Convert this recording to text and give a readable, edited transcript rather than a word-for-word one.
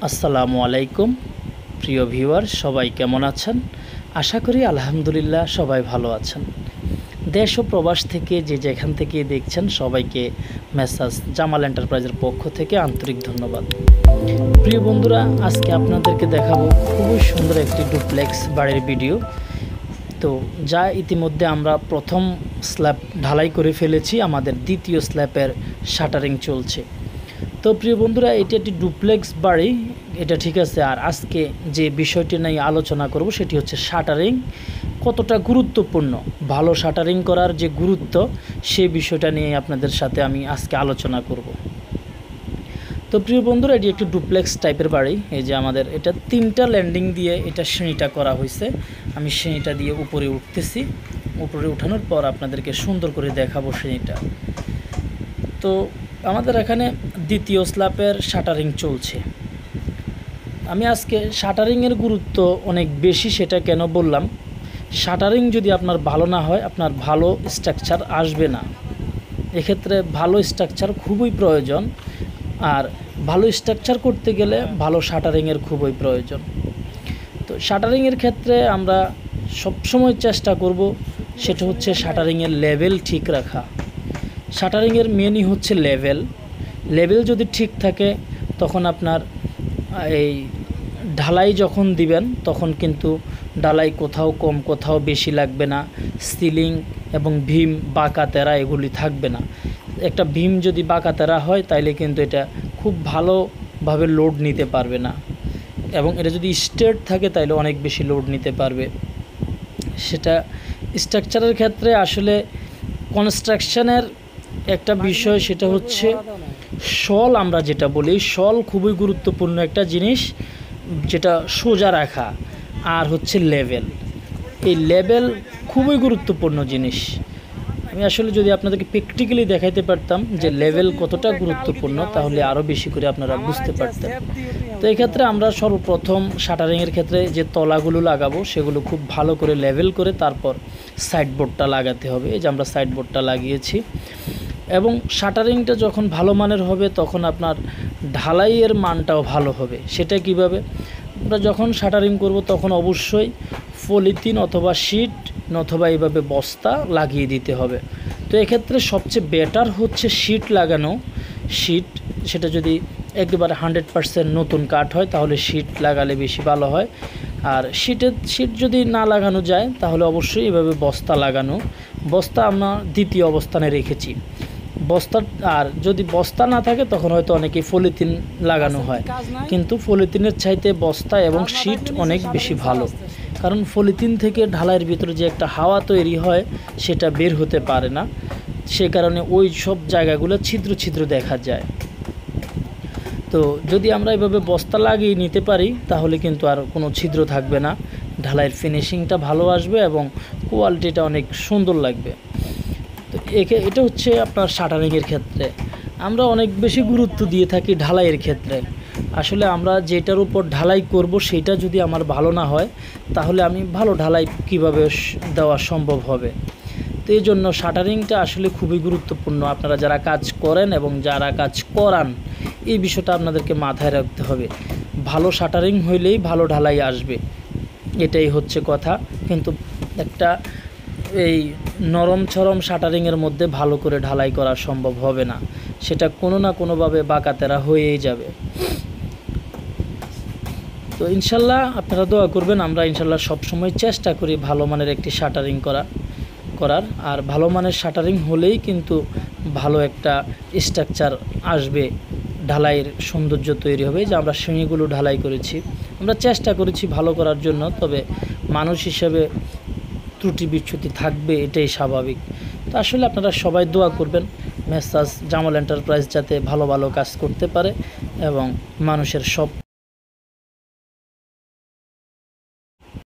আসসালামু আলাইকুম প্রিয় ভিউয়ার, সবাই কেমন আছেন? আশা করি আলহামদুলিল্লাহ সবাই ভালো আছেন। দেশ ও প্রবাস থেকে যে যেখান থেকে দেখছেন সবাইকে মেসাজ জামাল এন্টারপ্রাইজের পক্ষ থেকে আন্তরিক ধন্যবাদ। প্রিয় বন্ধুরা, আজকে আপনাদেরকে দেখাবো খুবই সুন্দর একটি ডুপ্লেক্স বাড়ির ভিডিও। তো যা ইতিমধ্যে আমরা প্রথম স্ল্যাব ঢালাই করে ফেলেছি, আমাদের দ্বিতীয় স্ল্যাবের শাটারিং চলছে। তো প্রিয় বন্ধুরা, এটি একটি ডুপ্লেক্স বাড়ি, এটা ঠিক আছে। আর আজকে যে বিষয়টি নিয়ে আলোচনা করব সেটি হচ্ছে শাটারিং কতটা গুরুত্বপূর্ণ, ভালো শাটারিং করার যে গুরুত্ব সেই বিষয়টা নিয়ে আপনাদের সাথে আমি আজকে আলোচনা করব। তো প্রিয় বন্ধুরা, এটি একটি ডুপ্লেক্স টাইপের বাড়ি। এই যে আমাদের এটা 3টা ল্যান্ডিং দিয়ে এটা সিঁড়িটা করা হয়েছে। আমি সিঁড়িটা দিয়ে উপরে উঠতেছি, উপরে উঠানোর পর আপনাদেরকে সুন্দর করে দেখাবো সিঁড়িটা। তো আমাদের এখানে দ্বিতীয় স্ল্যাবের শাটারিং চলছে। আমি আজকে শাটারিংয়ের গুরুত্ব অনেক বেশি, সেটা কেন বললাম, শাটারিং যদি আপনার ভালো না হয় আপনার ভালো স্ট্রাকচার আসবে না। এক্ষেত্রে ভালো স্ট্রাকচার খুবই প্রয়োজন, আর ভালো স্ট্রাকচার করতে গেলে ভালো শাটারিংয়ের খুবই প্রয়োজন। তো শাটারিংয়ের ক্ষেত্রে আমরা সবসময় চেষ্টা করব সেটা হচ্ছে শাটারিংয়ের লেভেল ঠিক রাখা। শাটারিংয়ের মেনই হচ্ছে লেভেল যদি ঠিক থাকে তখন আপনার এই ঢালাই যখন দিবেন তখন কিন্তু ঢালাই কোথাও কম কোথাও বেশি লাগবে না। সিলিং এবং ভীম বাঁকা তেরা এগুলি থাকবে না। একটা ভীম যদি বাঁকা তেরা হয় তাইলে কিন্তু এটা খুব ভালোভাবে লোড নিতে পারবে না, এবং এটা যদি স্ট্রেট থাকে তাইলে অনেক বেশি লোড নিতে পারবে। সেটা স্ট্রাকচারের ক্ষেত্রে আসলে কনস্ট্রাকশনের একটা বিষয়, সেটা হচ্ছে শল, আমরা যেটা বলি শল খুবই গুরুত্বপূর্ণ একটা জিনিস, যেটা সোজা রাখা। আর হচ্ছে লেভেল, এই লেভেল খুবই গুরুত্বপূর্ণ জিনিস। আমি আসলে যদি আপনাদেরকে প্র্যাকটিক্যালি দেখাইতে পারতাম যে লেভেল কতটা গুরুত্বপূর্ণ, তাহলে আরও বেশি করে আপনারা বুঝতে পারতেন। তো এই ক্ষেত্রে আমরা সর্বপ্রথম শাটারিংয়ের ক্ষেত্রে যে তলাগুলো লাগাবো সেগুলো খুব ভালো করে লেভেল করে তারপর সাইডবোর্ডটা লাগাতে হবে। এই যে আমরা সাইডবোর্ডটা লাগিয়েছি, এবং শাটারিংটা যখন ভালো মানের হবে তখন আপনার ঢালাইয়ের মানটাও ভালো হবে। সেটা কিভাবে? আমরা যখন শাটারিং করব তখন অবশ্যই পলিথিন অথবা শিট অথবা এইভাবে বস্তা লাগিয়ে দিতে হবে। তো এক্ষেত্রে সবচেয়ে বেটার হচ্ছে শিট লাগানো। শিট, সেটা যদি একেবারে 100% নতুন কাঠ হয় তাহলে শিট লাগালে বেশি ভালো হয়। আর শিট যদি না লাগানো যায় তাহলে অবশ্যই এভাবে বস্তা লাগানো। বস্তা আমরা দ্বিতীয় অবস্থানে রেখেছি বস্তা। আর যদি বস্তা না থাকে তখন হয়তো অনেকেই পলিথিন লাগানো হয়, কিন্তু পলিথিনের চাইতে বস্তা এবং শিট অনেক বেশি ভালো। কারণ পলিথিন থেকে ঢালাইয়ের ভিতরে যে একটা হাওয়া তৈরি হয় সেটা বের হতে পারে না, সে কারণে ওই সব জায়গাগুলো ছিদ্র ছিদ্র দেখা যায়। তো যদি আমরা এভাবে বস্তা লাগিয়ে নিতে পারি তাহলে কিন্তু আর কোনো ছিদ্র থাকবে না, ঢালাইয়ের ফিনিশিংটা ভালো আসবে এবং কোয়ালিটিটা অনেক সুন্দর লাগবে। তো এটা হচ্ছে আপনার শাটারিংয়ের ক্ষেত্রে। আমরা অনেক বেশি গুরুত্ব দিয়ে থাকি ঢালাইয়ের ক্ষেত্রে। আসলে আমরা যেটার উপর ঢালাই করব সেটা যদি আমার ভালো না হয় তাহলে আমি ভালো ঢালাই কিভাবে দেওয়া সম্ভব হবে? তো এই জন্য শাটারিংটা আসলে খুবই গুরুত্বপূর্ণ। আপনারা যারা কাজ করেন এবং যারা কাজ করান, এই বিষয়টা আপনাদেরকে মাথায় রাখতে হবে। ভালো শাটারিং হইলেই ভালো ঢালাই আসবে, এটাই হচ্ছে কথা। কিন্তু একটা এই নরম ছরম শাটারিংয়ের মধ্যে ভালো করে ঢালাই করা সম্ভব হবে না, সেটা কোনো না কোনোভাবে বাঁকাতেরা হয়েই যাবে। তো ইনশাল্লাহ আপনারা দোয়া করবেন, আমরা ইনশাল্লাহ সবসময় চেষ্টা করি ভালো মানের একটি শাটারিং করার। আর ভালো মানের শাটারিং হলেই কিন্তু ভালো একটা স্ট্রাকচার আসবে, ঢালাইয়ের সৌন্দর্য তৈরি হবে। যে আমরা সিঁড়িগুলো ঢালাই করেছি, আমরা চেষ্টা করেছি ভালো করার জন্য, তবে মানুষ হিসেবে ত্রুটি বিচ্যুতি থাকবে, এটাই স্বাভাবিক। তো আসলে আপনারা সবাই দোয়া করবেন মেসাজ জামাল এন্টারপ্রাইজ যাতে ভালো ভালো কাজ করতে পারে এবং মানুষের সব